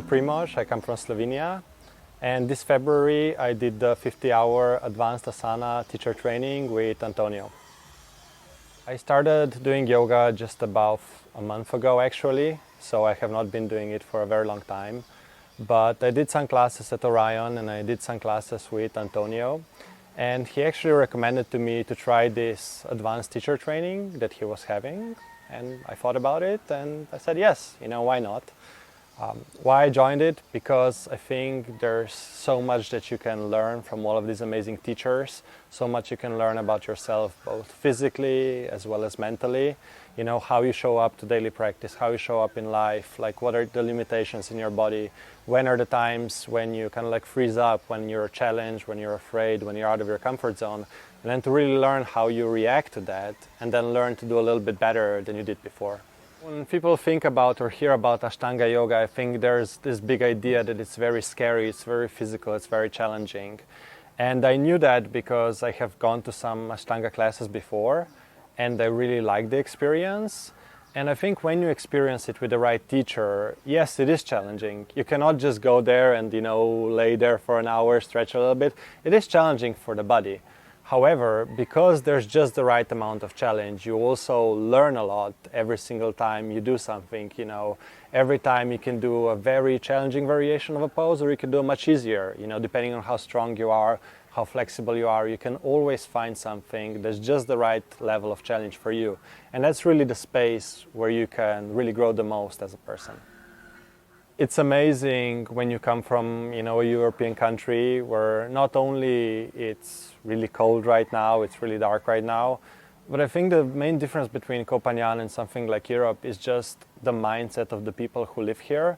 Primoz, I come from Slovenia, and this February I did the 50-hour Advanced Asana Teacher Training with Antonio. I started doing yoga just about a month ago actually, so I have not been doing it for a very long time. But I did some classes at Orion and I did some classes with Antonio, and he actually recommended to me to try this advanced teacher training that he was having, and I thought about it and I said yes, why not? Why I joined it? Because I think there's so much that you can learn from all of these amazing teachers, so much you can learn about yourself both physically as well as mentally, how you show up to daily practice, how you show up in life, like what are the limitations in your body, when are the times when you kind of like freeze up, when you're challenged, when you're afraid, when you're out of your comfort zone, and then to really learn how you react to that and then learn to do a little bit better than you did before. When people think about or hear about Ashtanga yoga, I think there's this big idea that it's very scary, it's very physical, it's very challenging. And I knew that because I have gone to some Ashtanga classes before and I really liked the experience. And I think when you experience it with the right teacher, yes, it is challenging. You cannot just go there and, lay there for an hour, stretch a little bit. It is challenging for the body. However, because there's just the right amount of challenge, you also learn a lot every single time you do something. Every time you can do a very challenging variation of a pose, or you can do a much easier, depending on how strong you are, how flexible you are, you can always find something that's just the right level of challenge for you. And that's really the space where you can really grow the most as a person. It's amazing when you come from, a European country where not only it's really cold right now, it's really dark right now, but I think the main difference between Kopanjan and something like Europe is just the mindset of the people who live here.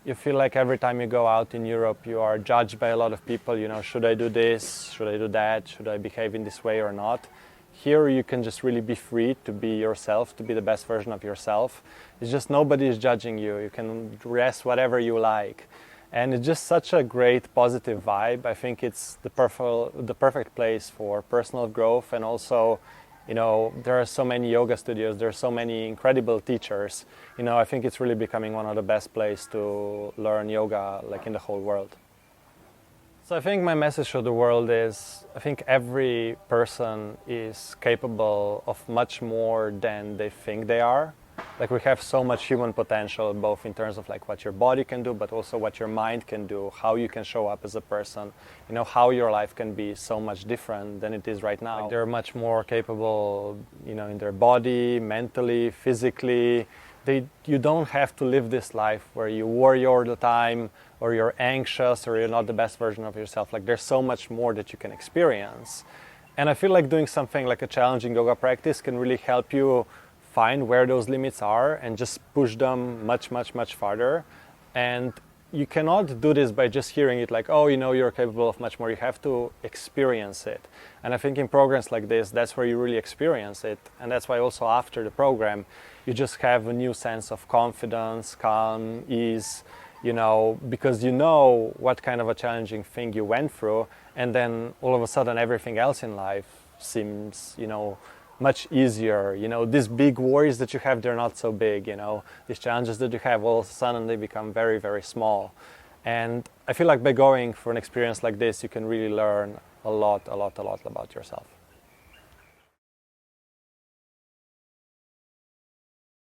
You feel like every time you go out in Europe, you are judged by a lot of people, should I do this, should I do that, should I behave in this way or not? Here you can just really be free to be yourself, to be the best version of yourself. It's just nobody is judging you. You can dress whatever you like. And it's just such a great positive vibe. I think it's the perfect place for personal growth. And also, there are so many yoga studios, there are so many incredible teachers. I think it's really becoming one of the best places to learn yoga like in the whole world. So I think my message to the world is, I think every person is capable of much more than they think they are. Like we have so much human potential, both in terms of like what your body can do, but also what your mind can do, how you can show up as a person, how your life can be so much different than it is right now. Like they're much more capable, in their body, mentally, physically. You don't have to live this life where you worry all the time, or you're anxious, or you're not the best version of yourself. Like there's so much more that you can experience. And I feel like doing something like a challenging yoga practice can really help you find where those limits are and just push them much, much, much farther. And you cannot do this by just hearing it like, oh, you're capable of much more. You have to experience it. And I think in programs like this, that's where you really experience it. And that's why also after the program, you just have a new sense of confidence, calm, ease, because you know what kind of a challenging thing you went through. And then all of a sudden, everything else in life seems, much easier. These big worries that you have, they're not so big. These challenges that you have, all of a sudden they become very, very small. And I feel like by going for an experience like this, you can really learn a lot about yourself.